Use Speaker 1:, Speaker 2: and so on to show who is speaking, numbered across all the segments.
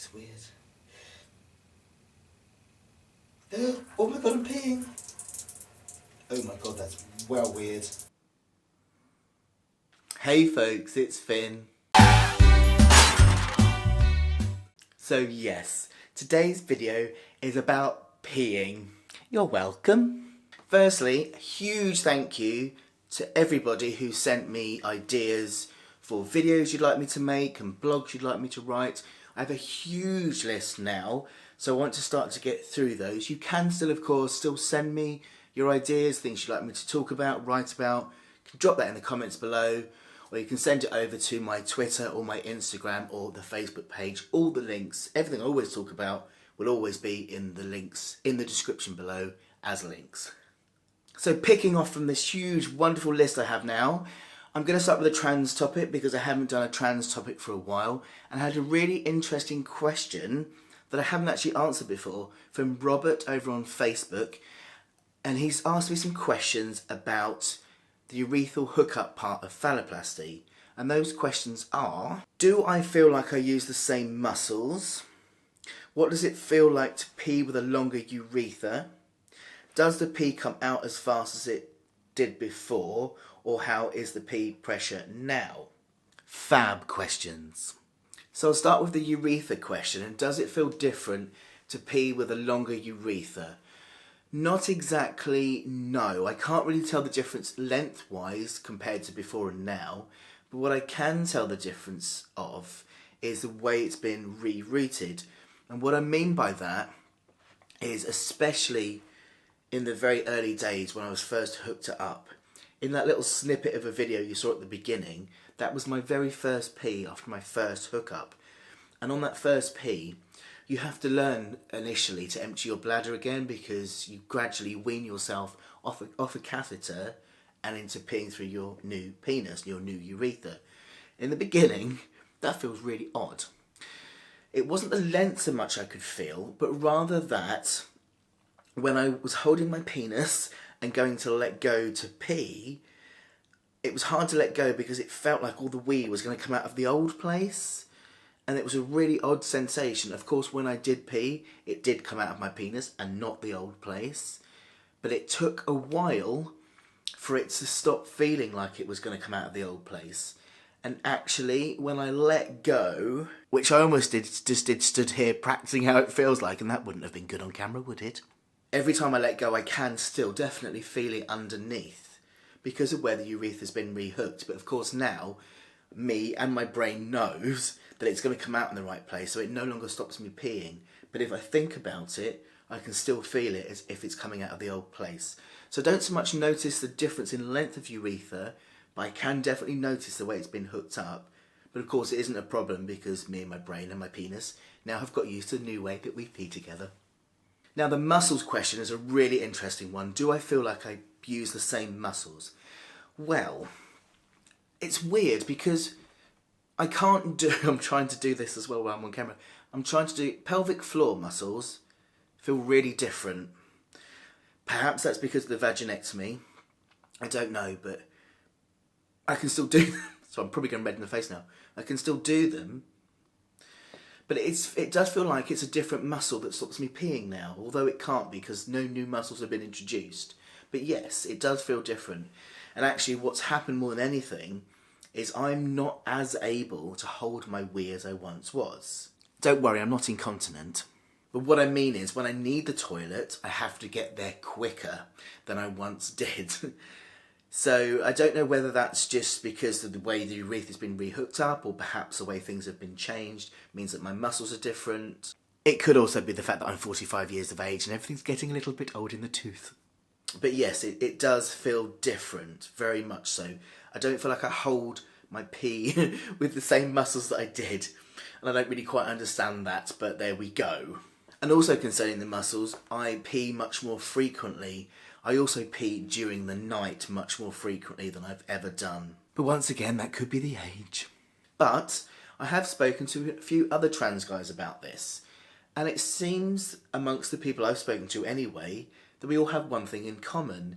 Speaker 1: That's weird. Oh my god, I'm peeing. Oh my god, that's well weird. Hey folks, it's Finn. So yes, today's video is about peeing. You're welcome. Firstly, a huge thank you to everybody who sent me ideas for videos you'd like me to make and blogs you'd like me to write. I have a huge list now, so I want to start to get through those. You can still, of course, still send me your ideas, things you'd like me to talk about, write about. You can drop that in the comments below, or you can send it over to my Twitter or my Instagram or the Facebook page. All the links, everything I always talk about, will always be in the links in the description below as links. So picking off from this huge, wonderful list I have now, I'm going to start with a trans topic because I haven't done a trans topic for a while, and I had a really interesting question that I haven't actually answered before from Robert over on Facebook, and he's asked me some questions about the urethral hookup part of phalloplasty, and those questions are: do I feel like I use the same muscles? What does it feel like to pee with a longer urethra? Does the pee come out as fast as it did before, or how is the pee pressure now? Fab questions. So I'll start with the urethra question, and does it feel different to pee with a longer urethra? Not exactly, no. I can't really tell the difference lengthwise compared to before and now, but what I can tell the difference of is the way it's been rerouted. And what I mean by that is, especially in the very early days when I was first hooked it up, in that little snippet of a video you saw at the beginning, that was my very first pee after my first hookup. And on that first pee, you have to learn initially to empty your bladder again, because you gradually wean yourself off a catheter and into peeing through your new penis, your new urethra. In the beginning, that feels really odd. It wasn't the length so much I could feel, but rather that when I was holding my penis and going to let go to pee, it was hard to let go because it felt like all the wee was going to come out of the old place. And it was a really odd sensation. Of course, when I did pee, it did come out of my penis and not the old place. But it took a while for it to stop feeling like it was going to come out of the old place. And actually, when I let go, which I almost stood here practicing how it feels like, and that wouldn't have been good on camera, would it? Every time I let go, I can still definitely feel it underneath because of where the urethra's been rehooked. But of course now, me and my brain knows that it's going to come out in the right place, so it no longer stops me peeing. But if I think about it, I can still feel it as if it's coming out of the old place. So I don't so much notice the difference in length of urethra, but I can definitely notice the way it's been hooked up. But of course it isn't a problem because me and my brain and my penis now have got used to the new way that we pee together. Now the muscles question is a really interesting one. Do I feel like I use the same muscles? Well, it's weird because I can't do, I'm trying to do this as well while I'm on camera. I'm trying to do pelvic floor muscles feel really different. Perhaps that's because of the vaginectomy. I don't know, but I can still do them. So I'm probably going red in the face now. I can still do them. But it does feel like it's a different muscle that stops me peeing now, although it can't be because no new muscles have been introduced. But yes, it does feel different. And actually what's happened more than anything is I'm not as able to hold my wee as I once was. Don't worry, I'm not incontinent. But what I mean is when I need the toilet, I have to get there quicker than I once did. So I don't know whether that's just because of the way the urethra's been rehooked up, or perhaps the way things have been changed means that my muscles are different. It could also be the fact that I'm 45 years of age and everything's getting a little bit old in the tooth. But yes, it does feel different, very much so. I don't feel like I hold my pee with the same muscles that I did, and I don't really quite understand that, but there we go. And also concerning the muscles, I pee much more frequently. I also pee during the night much more frequently than I've ever done. But once again, that could be the age. But I have spoken to a few other trans guys about this, and it seems amongst the people I've spoken to anyway, that we all have one thing in common,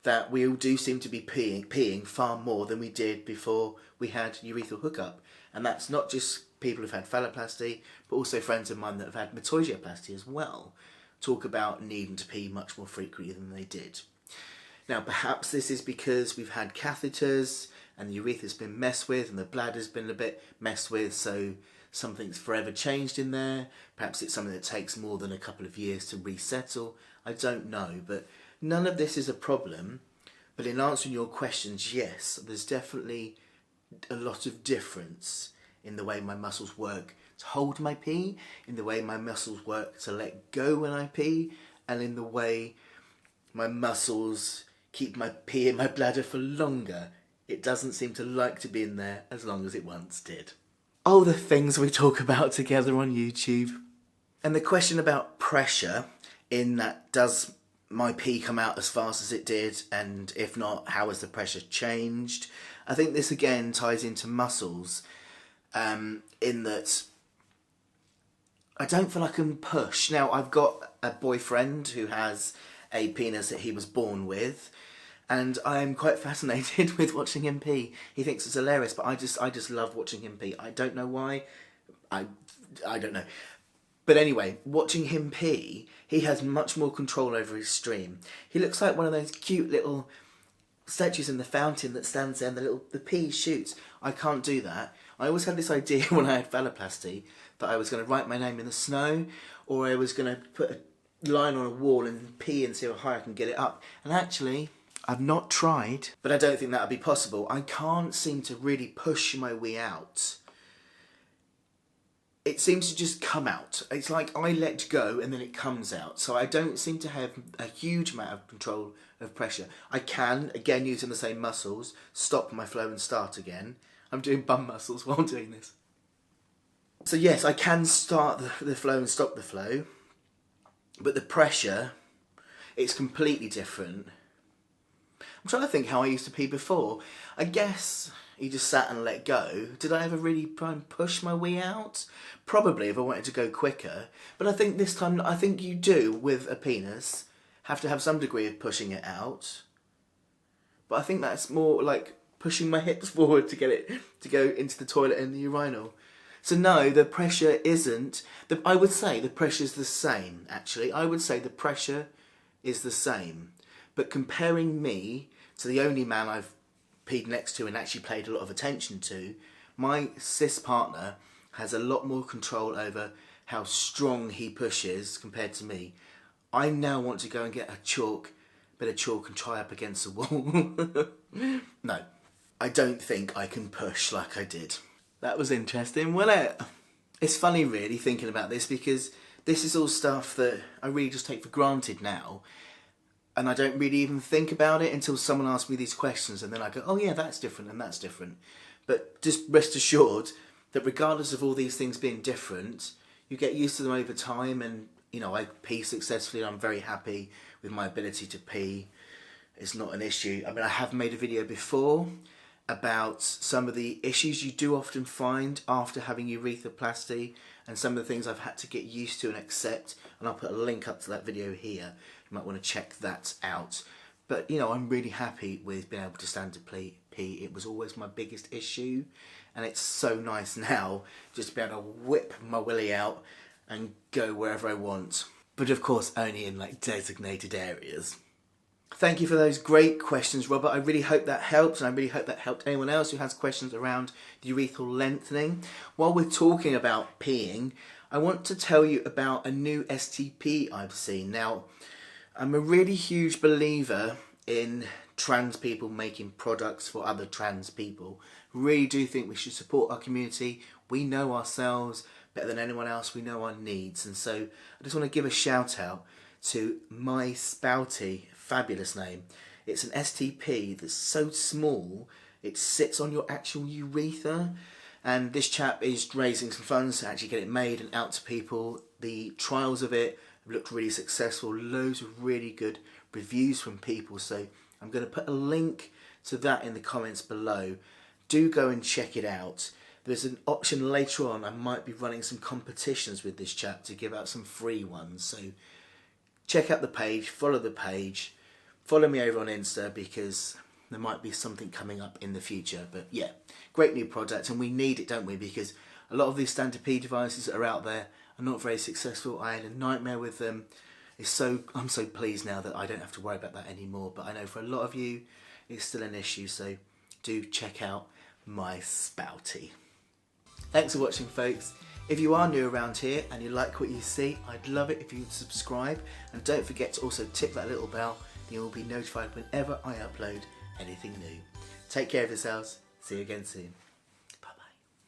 Speaker 1: that we all do seem to be peeing far more than we did before we had urethral hookup. And that's not just people who've had phalloplasty, but also friends of mine that have had metoidioplasty as well, talk about needing to pee much more frequently than they did. Now, perhaps this is because we've had catheters and the urethra's been messed with and the bladder's been a bit messed with, so something's forever changed in there. Perhaps it's something that takes more than a couple of years to resettle. I don't know, but none of this is a problem. But in answering your questions, yes, there's definitely a lot of difference in the way my muscles work to hold my pee, in the way my muscles work to let go when I pee, and in the way my muscles keep my pee in my bladder for longer. It doesn't seem to like to be in there as long as it once did. Oh, the things we talk about together on YouTube. And the question about pressure, in that, does my pee come out as fast as it did, and if not, how has the pressure changed? I think this again ties into muscles, in that I don't feel I can push. Now, I've got a boyfriend who has a penis that he was born with, and I'm quite fascinated with watching him pee. He thinks it's hilarious, but I just love watching him pee. I don't know why. I don't know. But anyway, watching him pee, he has much more control over his stream. He looks like one of those cute little statues in the fountain that stands there and the pee shoots. I can't do that. I always had this idea when I had phalloplasty that I was going to write my name in the snow, or I was going to put a line on a wall and pee and see how high I can get it up. And actually, I've not tried, but I don't think that would be possible. I can't seem to really push my wee out. It seems to just come out. It's like I let go and then it comes out. So I don't seem to have a huge amount of control of pressure. I can, again using the same muscles, stop my flow and start again. I'm doing bum muscles while doing this. So yes, I can start the flow and stop the flow, but the pressure, it's completely different. I'm trying to think how I used to pee before. I guess you just sat and let go. Did I ever really try and push my wee out? Probably, if I wanted to go quicker. But I think this time, I think you do, with a penis, have to have some degree of pushing it out. But I think that's more like pushing my hips forward to get it to go into the toilet and the urinal. So no, the pressure isn't. I would say the pressure's the same, actually. I would say the pressure is the same. But comparing me to the only man I've peed next to and actually paid a lot of attention to, my cis partner has a lot more control over how strong he pushes compared to me. I now want to go and get a bit of chalk and try up against the wall. No, I don't think I can push like I did. That was interesting, wasn't it? It's funny really thinking about this, because this is all stuff that I really just take for granted now. And I don't really even think about it until someone asks me these questions, and then I go, oh yeah, that's different and that's different. But just rest assured that regardless of all these things being different, you get used to them over time, and you know, I pee successfully and I'm very happy with my ability to pee. It's not an issue. I mean, I have made a video before about some of the issues you do often find after having urethroplasty, and some of the things I've had to get used to and accept, and I'll put a link up to that video here. You might want to check that out. But you know, I'm really happy with being able to stand to pee. It was always my biggest issue, and it's so nice now just to be able to whip my willy out and go wherever I want. But of course only in like designated areas. Thank you for those great questions, Robert. I really hope that helped, and I really hope that helped anyone else who has questions around the urethral lengthening. While we're talking about peeing, I want to tell you about a new STP I've seen. Now, I'm a really huge believer in trans people making products for other trans people. Really do think we should support our community. We know ourselves better than anyone else. We know our needs. And so I just want to give a shout out to MySpouti. Fabulous name. It's an STP that's so small it sits on your actual urethra, and this chap is raising some funds to actually get it made and out to people. The trials of it have looked really successful, loads of really good reviews from people, so I'm going to put a link to that in the comments below. Do go and check it out. There's an option later on, I might be running some competitions with this chap to give out some free ones, so check out the page, follow me over on Insta, because there might be something coming up in the future. But yeah, great new product, and we need it, don't we? Because a lot of these STP devices that are out there are not very successful. I had a nightmare with them. I'm so pleased now that I don't have to worry about that anymore. But I know for a lot of you, it's still an issue. So do check out MySpouti. Thanks for watching, folks. If you are new around here and you like what you see, I'd love it if you would subscribe, and don't forget to also tick that little bell, and you'll be notified whenever I upload anything new. Take care of yourselves. See you again soon.